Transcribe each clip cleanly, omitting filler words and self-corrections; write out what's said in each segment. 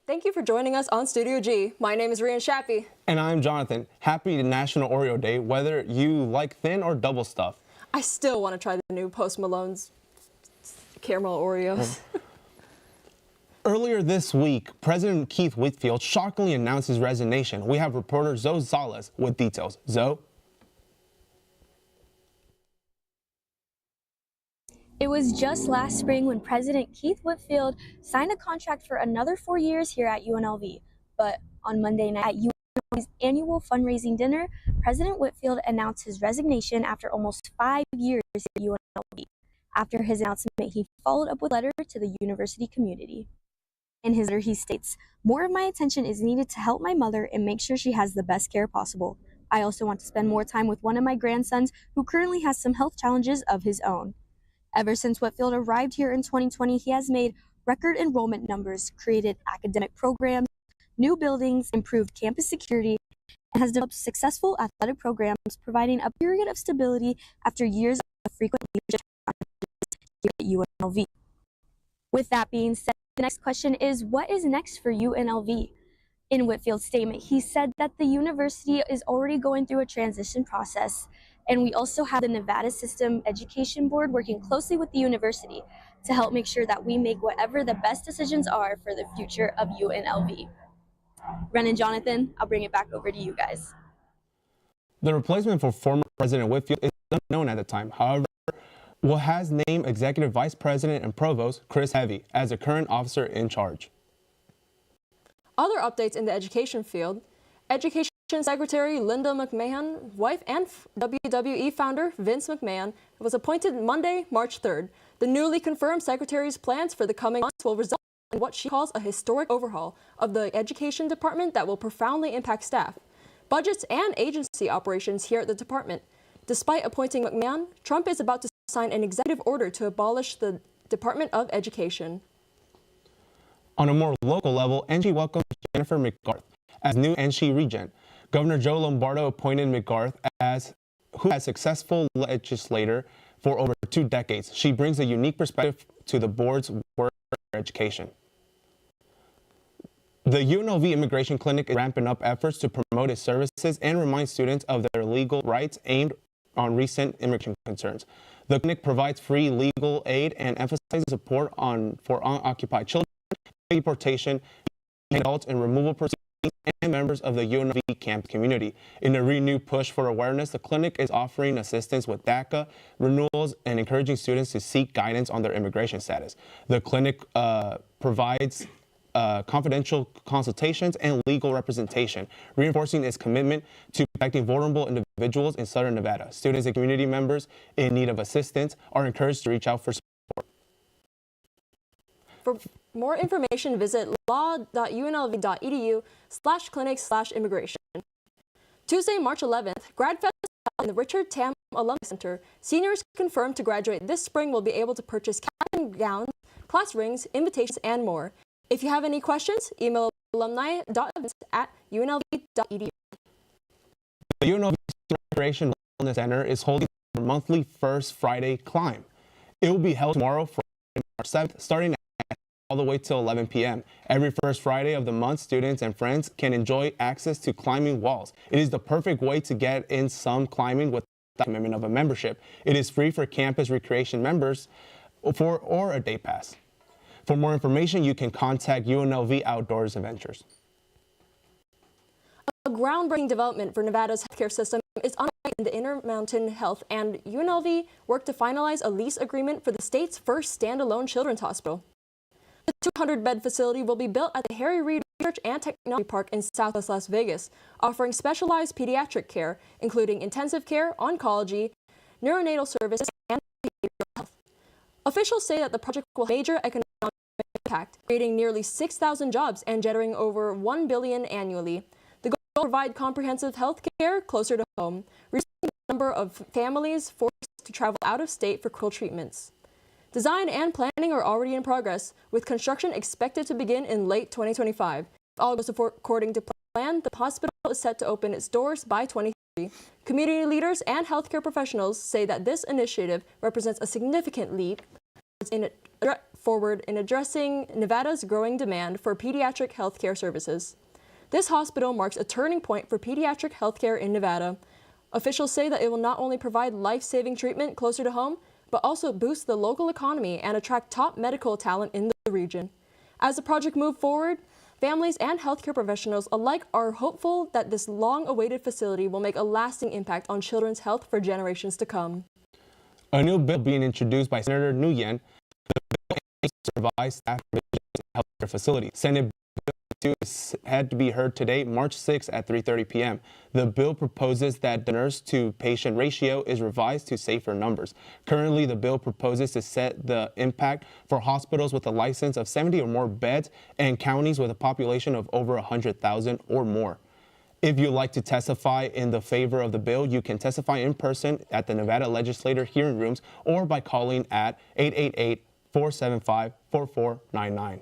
Thank you for joining us on Studio G. My name is Rian Shappy. And I'm Jonathan. Happy National Oreo Day, whether you like thin or double stuff. I still want to try the new Post Malone's caramel Oreos. Earlier this week, President Keith Whitfield shockingly announced his resignation. We have reporter Zoe Zales with details. Zoe? It was just last spring when President Keith Whitfield signed a contract for another 4 years here at UNLV. But on Monday night at UNLV's annual fundraising dinner, President Whitfield announced his resignation after almost 5 years at UNLV. After his announcement, he followed up with a letter to the university community. In his letter, he states, "More of my attention is needed to help my mother and make sure she has the best care possible. I also want to spend more time with one of my grandsons who currently has some health challenges of his own." Ever since Whitfield arrived here in 2020, he has made record enrollment numbers, created academic programs, new buildings, improved campus security, and has developed successful athletic programs, providing a period of stability after years of frequent leadership challenges here at UNLV. With that being said, the next question is, what is next for UNLV? In Whitfield's statement, he said that the university is already going through a transition process, and we also have the Nevada System Education Board working closely with the university to help make sure that we make whatever the best decisions are for the future of UNLV. Ren and Jonathan, I'll bring it back over to you guys. The replacement for former President Whitfield is unknown at the time. However, has named Executive Vice President and Provost Chris Heavy as the current officer in charge. Other updates in the education field: Education Secretary Linda McMahon, wife and WWE founder Vince McMahon, was appointed Monday, March 3rd. The newly confirmed secretary's plans for the coming months will result in what she calls a historic overhaul of the education department that will profoundly impact staff, budgets, and agency operations here at the department. Despite appointing McMahon, Trump is about to sign an executive order to abolish the Department of Education. On a more local level, NC welcomes Jennifer McGarth as new NC regent. Governor Joe Lombardo appointed McGarth who has successful legislator for over 2 decades. She brings a unique perspective to the board's work for education. The UNLV Immigration Clinic is ramping up efforts to promote its services and remind students of their legal rights aimed on recent immigration concerns. The clinic provides free legal aid and emphasizes support for unoccupied children, deportation, adults, and removal proceedings, and members of the UNLV campus community. In a renewed push for awareness, the clinic is offering assistance with DACA renewals and encouraging students to seek guidance on their immigration status. The clinic provides confidential consultations and legal representation, reinforcing its commitment to protecting vulnerable individuals in Southern Nevada. Students and community members in need of assistance are encouraged to reach out for support. For more information, visit law.unlv.edu/clinic/immigration. Tuesday, March 11th, GradFest in the Richard Tam Alumni Center. Seniors confirmed to graduate this spring will be able to purchase cap and gowns, class rings, invitations, and more. If you have any questions, email alumni.events@unlv.edu. The UNLV Recreation Wellness Center is holding their monthly First Friday Climb. It will be held tomorrow, Friday, March 7th, starting all the way till 11 p.m. Every first Friday of the month, students and friends can enjoy access to climbing walls. It is the perfect way to get in some climbing without the commitment of a membership. It is free for campus recreation members or a day pass. For more information, you can contact UNLV Outdoors Adventures. A groundbreaking development for Nevada's healthcare system is underway in the Intermountain Health, and UNLV worked to finalize a lease agreement for the state's first standalone children's hospital. The 200-bed facility will be built at the Harry Reid Research and Technology Park in Southwest Las Vegas, offering specialized pediatric care, including intensive care, oncology, neonatal services, and behavioral health. Officials say that the project will have major economic impact, creating nearly 6,000 jobs and generating over $1 billion annually. The goal is to provide comprehensive health care closer to home, reducing number of families forced to travel out of state for critical treatments. Design and planning are already in progress, with construction expected to begin in late 2025. If all goes according to plan, the hospital is set to open its doors by 2030. Community leaders and healthcare professionals say that this initiative represents a significant leap forward in addressing Nevada's growing demand for pediatric healthcare services. This hospital marks a turning point for pediatric healthcare in Nevada. Officials say that it will not only provide life-saving treatment closer to home, but also boost the local economy and attract top medical talent in the region. As the project moves forward, families and healthcare professionals alike are hopeful that this long-awaited facility will make a lasting impact on children's health for generations to come. A new bill being introduced by Senator Nguyen, the bill aims to revise staff provisions in healthcare facilities. Senate Bill 2 is had to be heard today, March 6 at 3:30 p.m. The bill proposes that the nurse-to-patient ratio is revised to safer numbers. Currently, the bill proposes to set the impact for hospitals with a license of 70 or more beds and counties with a population of over 100,000 or more. If you'd like to testify in the favor of the bill, you can testify in person at the Nevada Legislature hearing rooms or by calling at 888-475-4499.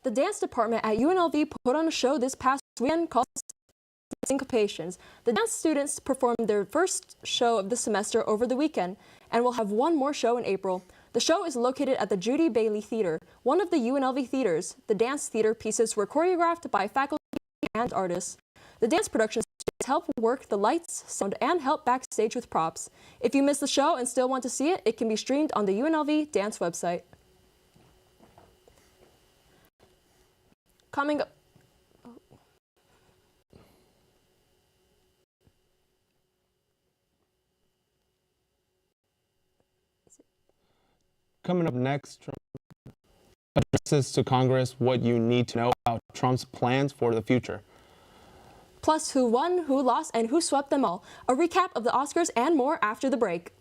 The dance department at UNLV put on a show this past weekend called Syncopations. The dance students performed their first show of the semester over the weekend and will have one more show in April. The show is located at the Judy Bailey Theater, one of the UNLV theaters. The dance theater pieces were choreographed by faculty and artists. The dance production students help work the lights, sound, and help backstage with props. If you missed the show and still want to see it, it can be streamed on the UNLV dance website. Coming up. Coming up next, Trump addresses to Congress what you need to know about Trump's plans for the future. Plus, who won, who lost, and who swept them all. A recap of the Oscars and more after the break.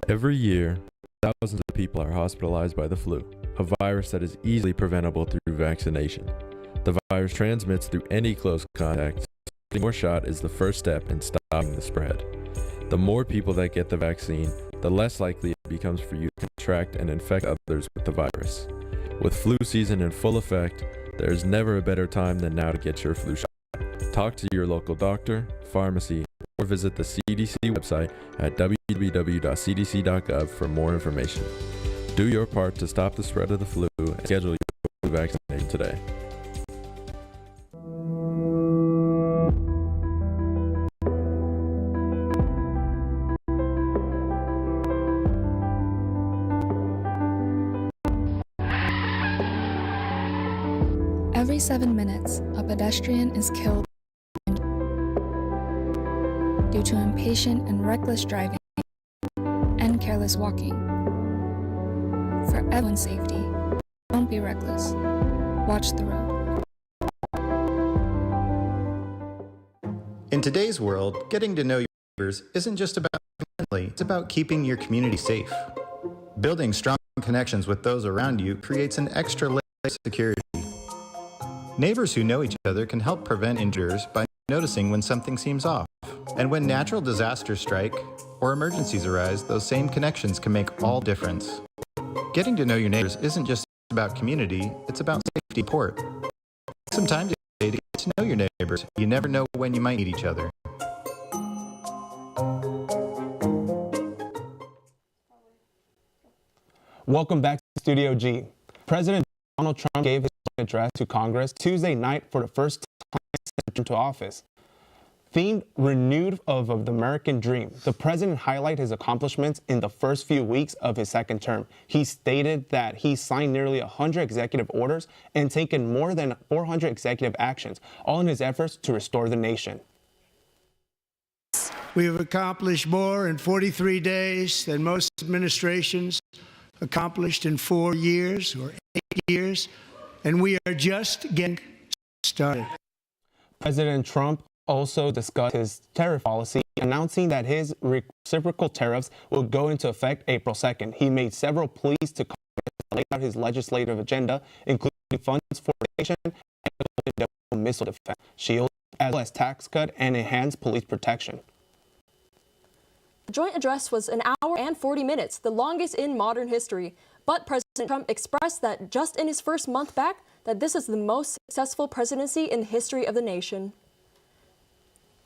Every year, thousands of people are hospitalized by the flu, a virus that is easily preventable through vaccination. The virus transmits through any close contact, so getting your shot is the first step in stopping the spread. The more people that get the vaccine, the less likely it becomes for you to contract and infect others with the virus. With flu season in full effect, there is never a better time than now to get your flu shot. Talk to your local doctor, pharmacy, or visit the CDC website at www.cdc.gov for more information. Do your part to stop the spread of the flu and schedule your flu vaccination today. Every 7 minutes, a pedestrian is killed due to impatient and reckless driving and careless walking. For everyone's safety, don't be reckless. Watch the road. In today's world, getting to know your neighbors isn't just about being friendly, it's about keeping your community safe. Building strong connections with those around you creates an extra layer of security. Neighbors who know each other can help prevent injuries by noticing when something seems off. And when natural disasters strike or emergencies arise, those same connections can make all difference. Getting to know your neighbors isn't just about community, it's about safety support. Take some time today to get to know your neighbors. You never know when you might need each other. Welcome back to Studio G. President Donald Trump gave his address to Congress Tuesday night for the first time since he returned to office. Themed Renewed of the American Dream, the president highlighted his accomplishments in the first few weeks of his second term. He stated that he signed nearly 100 executive orders and taken more than 400 executive actions, all in his efforts to restore the nation. We have accomplished more in 43 days than most administrations accomplished in 4 years or 8 years, and we are just getting started. President Trump also discussed his tariff policy, announcing that his reciprocal tariffs will go into effect April 2nd. He made several pleas to Congress to lay out his legislative agenda, including funds for education and missile defense, shields, as well as tax cut and enhanced police protection. The joint address was an hour and 40 minutes, the longest in modern history. But President Trump expressed that just in his first month back, that this is the most successful presidency in the history of the nation.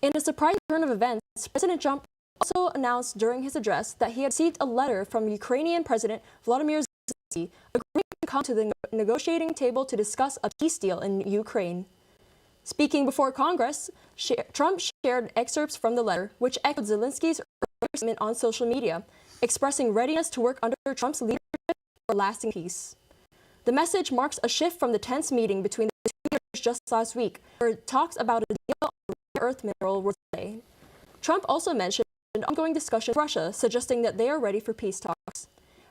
In a surprise turn of events, President Trump also announced during his address that he had received a letter from Ukrainian President Volodymyr Zelensky agreeing to come to the negotiating table to discuss a peace deal in Ukraine. Speaking before Congress, Trump shared excerpts from the letter, which echoed Zelensky's earlier statement on social media, expressing readiness to work under Trump's leadership for lasting peace. The message marks a shift from the tense meeting between the two leaders just last week, where talks about a deal on rare earth mineral were delayed. Trump also mentioned an ongoing discussion with Russia, suggesting that they are ready for peace talks.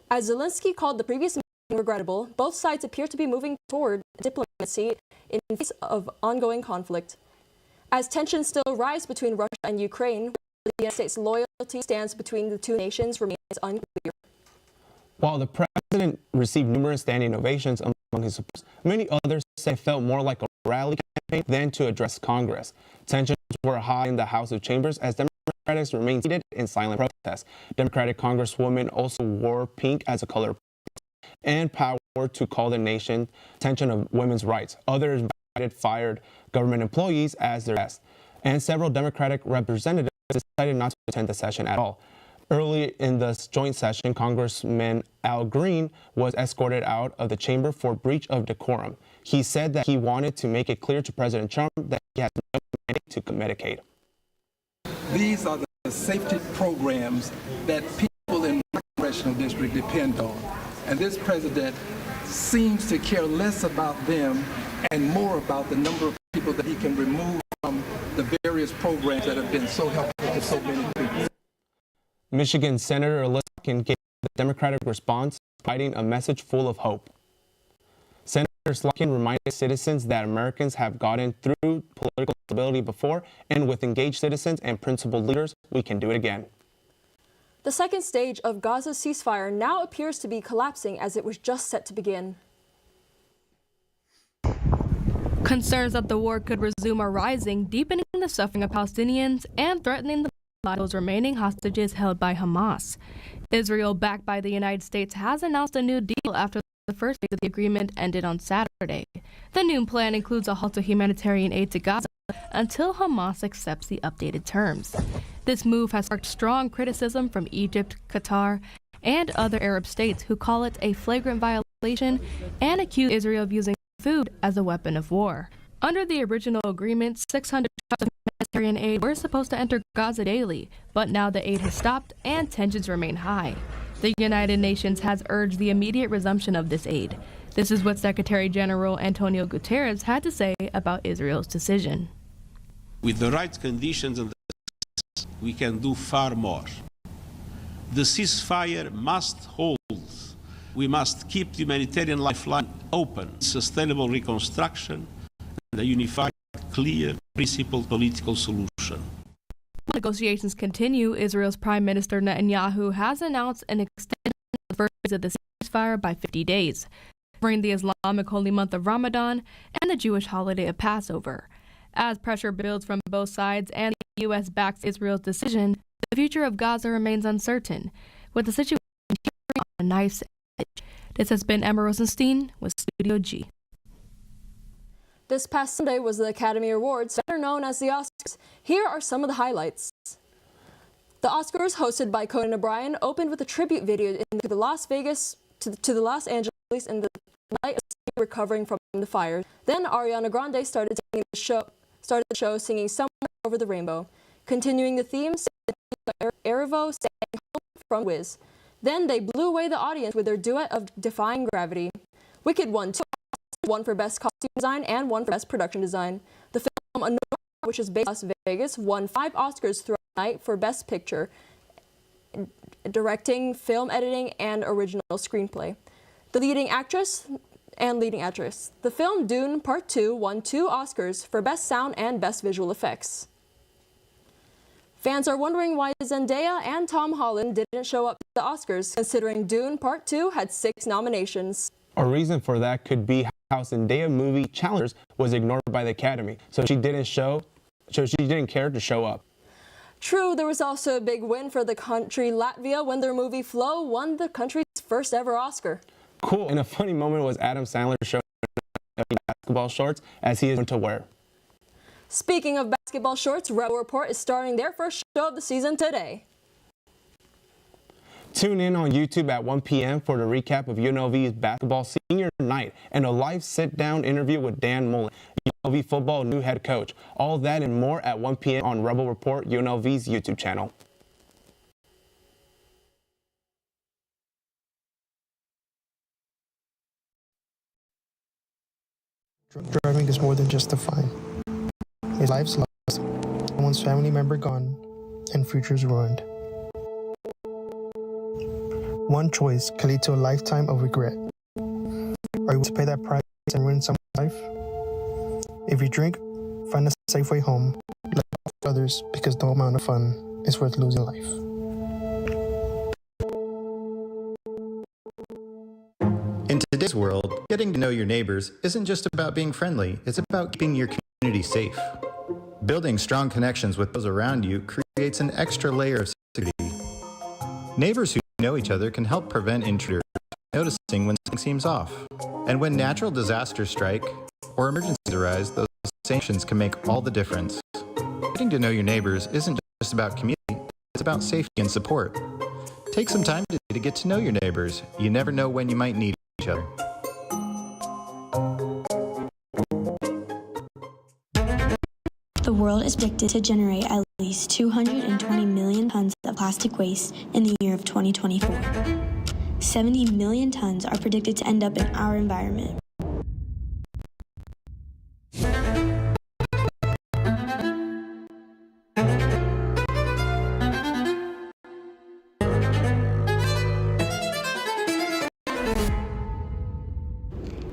As Zelensky called the previous meeting regrettable, both sides appear to be moving toward diplomacy in the face of ongoing conflict. As tensions still rise between Russia and Ukraine, the United States' loyalty stands between the two nations remains unclear. While the president received numerous standing ovations among his supporters, many others said it felt more like a rally campaign than to address Congress. Tensions were high in the House of Chambers as Democrats remained seated in silent protest. Democratic Congresswomen also wore pink as a color of protest and power to call the nation attention of women's rights. Others fired government employees as their guests, and several Democratic representatives decided not to attend the session at all. Early in the joint session, Congressman Al Green was escorted out of the chamber for breach of decorum. He said that he wanted to make it clear to President Trump that he has no mandate to Medicaid. These are the safety programs that people in my congressional district depend on. And this president seems to care less about them and more about the number of people that he can remove from the various programs that have been so helpful to so many people. Michigan Senator Elissa Slotkin gave the Democratic response, providing a message full of hope. Senator Slotkin reminded citizens that Americans have gotten through political instability before, and with engaged citizens and principled leaders, we can do it again. The second stage of Gaza's ceasefire now appears to be collapsing as it was just set to begin. Concerns that the war could resume are rising, deepening the suffering of Palestinians and threatening the those remaining hostages held by Hamas. Israel, backed by the United States, has announced a new deal after the first phase of the agreement ended on Saturday. The new plan includes a halt to humanitarian aid to Gaza until Hamas accepts the updated terms. This move has sparked strong criticism from Egypt, Qatar, and other Arab states who call it a flagrant violation and accuse Israel of using food as a weapon of war. Under the original agreement, 600 trucks of humanitarian aid were supposed to enter Gaza daily, but now the aid has stopped and tensions remain high. The United Nations has urged the immediate resumption of this aid. This is what Secretary General Antonio Guterres had to say about Israel's decision. With the right conditions and we can do far more. The ceasefire must hold. We must keep the humanitarian lifeline open, sustainable reconstruction, and a unified, clear, principled political solution. While negotiations continue, Israel's Prime Minister Netanyahu has announced an extension of the first phase of the ceasefire by 50 days, covering the Islamic holy month of Ramadan and the Jewish holiday of Passover. As pressure builds from both sides and the U.S. backs Israel's decision, the future of Gaza remains uncertain, with the situation on a knife's edge. This has been Emma Rosenstein with Studio G. This past Sunday was the Academy Awards, better known as the Oscars. Here are some of the highlights. The Oscars, hosted by Conan O'Brien, opened with a tribute video to the Los Angeles in the light of recovering from the fires. Then Ariana Grande started the show singing "Somewhere Over the Rainbow," continuing the theme Erivo sang "Home" from Wiz. Then they blew away the audience with their duet of "Defying Gravity." Wicked won 2 Oscars, one for Best Costume Design and one for Best Production Design. The film Anora, which is based in Las Vegas, won 5 Oscars throughout the night for Best Picture, Directing, Film Editing, and Original Screenplay. The leading actress. The film Dune Part 2 won 2 Oscars for Best Sound and Best Visual Effects. Fans are wondering why Zendaya and Tom Holland didn't show up to the Oscars, considering Dune Part 2 had 6 nominations. A reason for that could be how Zendaya movie Challengers was ignored by the Academy, so she didn't care to show up. True, there was also a big win for the country Latvia when their movie Flow won the country's first ever Oscar. Cool. And a funny moment was Adam Sandler showing basketball shorts as he is known to wear. Speaking of basketball shorts, Rebel Report is starting their first show of the season today. Tune in on YouTube at 1 p.m. for the recap of UNLV's basketball senior night and a live sit-down interview with Dan Mullen, UNLV football new head coach. All that and more at 1 p.m. on Rebel Report, UNLV's YouTube channel. Driving is more than just a fine. His life's lost, someone's family member gone, and future's ruined. One choice can lead to a lifetime of regret. Are you willing to pay that price and ruin someone's life? If you drink, find a safe way home. Let others, because no amount of fun is worth losing life. In today's world, getting to know your neighbors isn't just about being friendly, it's about keeping your community safe. Building strong connections with those around you creates an extra layer of security. Neighbors who know each other can help prevent intruders noticing when something seems off. And when natural disasters strike or emergencies arise, those sanctions can make all the difference. Getting to know your neighbors isn't just about community, it's about safety and support. Take some time today to get to know your neighbors. You never know when you might need each other. The world is predicted to generate at least 220 million tons of plastic waste in the year of 2024. 70 million tons are predicted to end up in our environment.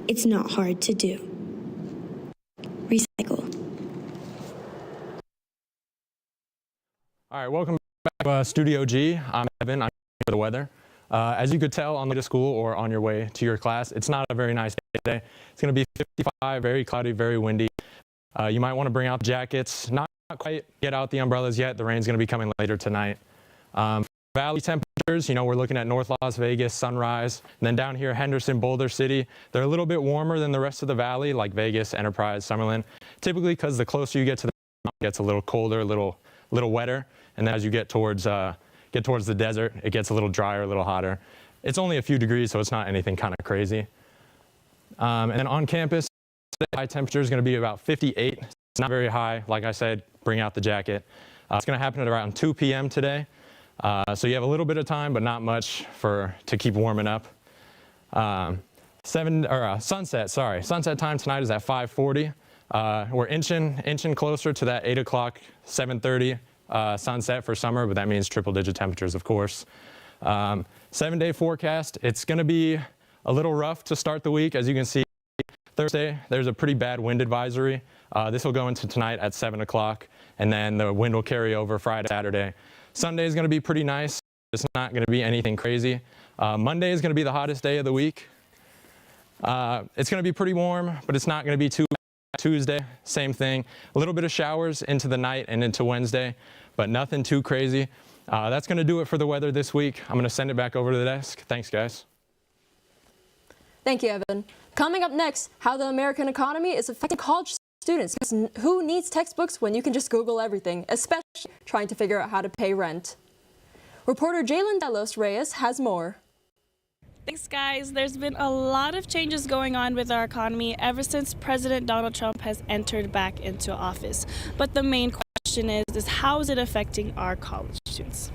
It's not hard to do. Recycle. All right, welcome back to Studio G. I'm Evan. I'm here for the weather. As you could tell on the way to school or on your way to your class, it's not a very nice day today. It's going to be 55, very cloudy, very windy. You might want to bring out the jackets. Not quite get out the umbrellas yet. The rain's going to be coming later tonight. Valley temperatures, we're looking at North Las Vegas, Sunrise, and then down here, Henderson, Boulder City. They're a little bit warmer than the rest of the valley, like Vegas, Enterprise, Summerlin. Typically, because the closer you get to the mountain, it gets a little colder, a little wetter, and then as you get towards the desert, it gets a little drier, a little hotter. It's only a few degrees, so it's not anything kind of crazy. And then on campus, the high temperature is going to be about 58. It's not very high. Like I said, bring out the jacket. It's going to happen at around 2 p.m. today. So you have a little bit of time, but not much to keep warming up. Sunset time tonight is at 5:40. We're inching closer to that 8 o'clock, 7:30 sunset for summer, but that means triple-digit temperatures, of course. 7-day forecast, it's going to be a little rough to start the week. As you can see, Thursday, there's a pretty bad wind advisory. This will go into tonight at 7 o'clock, and then the wind will carry over Friday, Saturday. Sunday is going to be pretty nice. It's not going to be anything crazy. Monday is going to be the hottest day of the week. It's going to be pretty warm, but it's not going to be too bad. Tuesday, same thing. A little bit of showers into the night and into Wednesday, but nothing too crazy. That's going to do it for the weather this week. I'm going to send it back over to the desk. Thanks, guys. Thank you, Evan. Coming up next, how the American economy is affecting college students. Who needs textbooks when you can just Google everything, especially trying to figure out how to pay rent? Reporter Jalen Delos Reyes has more. Thanks, guys. There's been a lot of changes going on with our economy ever since President Donald Trump has entered back into office. But the main question is how is it affecting our college students?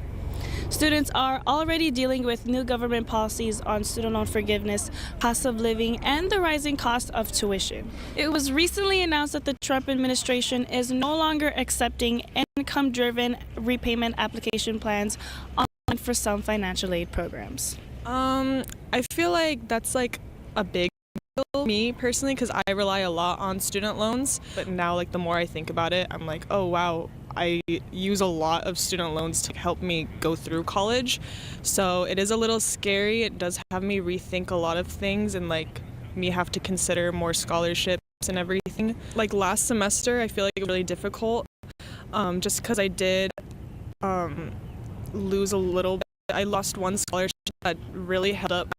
Students are already dealing with new government policies on student loan forgiveness, cost of living, and the rising cost of tuition. It was recently announced that the Trump administration is no longer accepting income-driven repayment application plans online for some financial aid programs. I feel like that's like a big deal for me personally because I rely a lot on student loans. But now, the more I think about it, I'm like, oh wow, I use a lot of student loans to help me go through college. So it is a little scary. It does have me rethink a lot of things and like me have to consider more scholarships and everything. Like last semester, I feel like it was really difficult just because I did lose a little bit. I lost one scholarship that really held up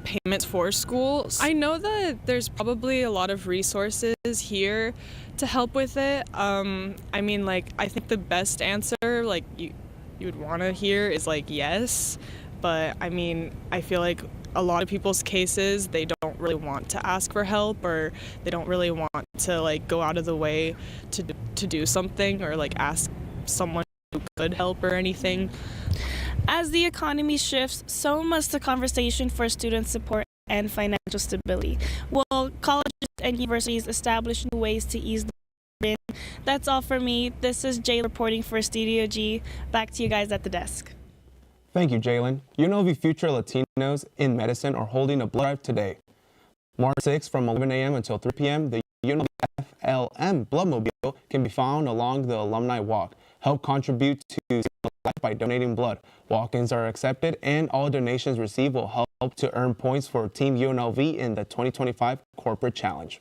payments for school. I know that there's probably a lot of resources here to help with it. I mean, like, I think the best answer, like, you would want to hear is, like, yes. But, I mean, I feel like a lot of people's cases, they don't really want to ask for help, or they don't really want to, like, go out of the way to do something, or, like, ask someone who could help or anything. As the economy shifts, so must the conversation for student support and financial stability. Will colleges and universities establish new ways to ease the burden? That's all for me. This is Jay reporting for Studio G. Back to you guys at the desk. Thank you, Jalen. UNLV Future Latinos in Medicine are holding a blood drive today. March 6th from 11 a.m. until 3 p.m., the UNLV FLM Bloodmobile can be found along the Alumni Walk. Help contribute to life by donating blood. Walk-ins are accepted, and all donations received will help to earn points for Team UNLV in the 2025 Corporate Challenge.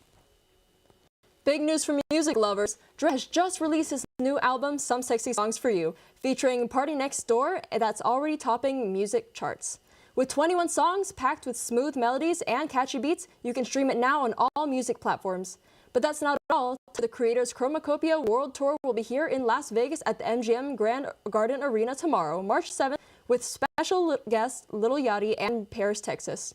Big news for music lovers. Dre has just released his new album, Some Sexy Songs for You, featuring Party Next Door that's already topping music charts. With 21 songs packed with smooth melodies and catchy beats, you can stream it now on all music platforms. But that's not all. The creator's Chromacopia World Tour will be here in Las Vegas at the MGM Grand Garden Arena tomorrow, March 7th, with special guests Lil Yachty and Paris, Texas.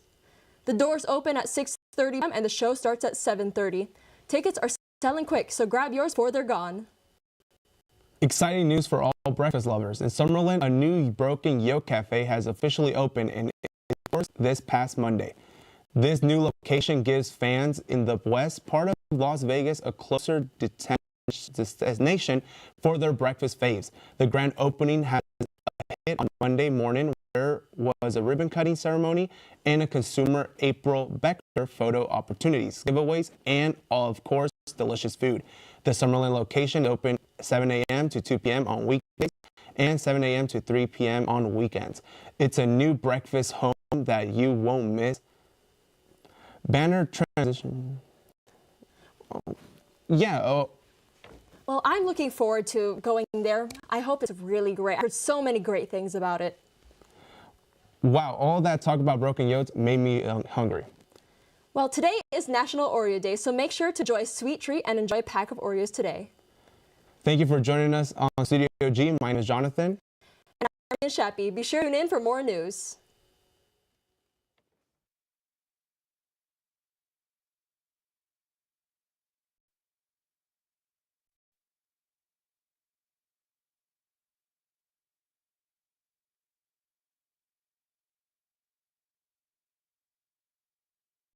The doors open at 6:30 p.m. and the show starts at 7:30. Tickets are selling quick, so grab yours before they're gone. Exciting news for all breakfast lovers. In Summerlin, a new Broken Yolk Cafe has officially opened and it this past Monday. This new location gives fans in the west part of Las Vegas a closer destination for their breakfast faves. The grand opening has a hit on Monday morning, where was a ribbon cutting ceremony and a consumer April Becker photo opportunities, giveaways, and of course, delicious food. The Summerlin location opened 7 a.m. to 2 p.m. on weekdays and 7 a.m. to 3 p.m. on weekends. It's a new breakfast home that you won't miss. Banner transition. Well, I'm looking forward to going there. I hope it's really great. I heard so many great things about it. Wow, all that talk about broken yolks made me hungry. Well, today is National Oreo Day, so make sure to enjoy a sweet treat and enjoy a pack of Oreos today. Thank you for joining us on Studio G. My name is Jonathan. And I'm Shappy. Be sure to tune in for more news.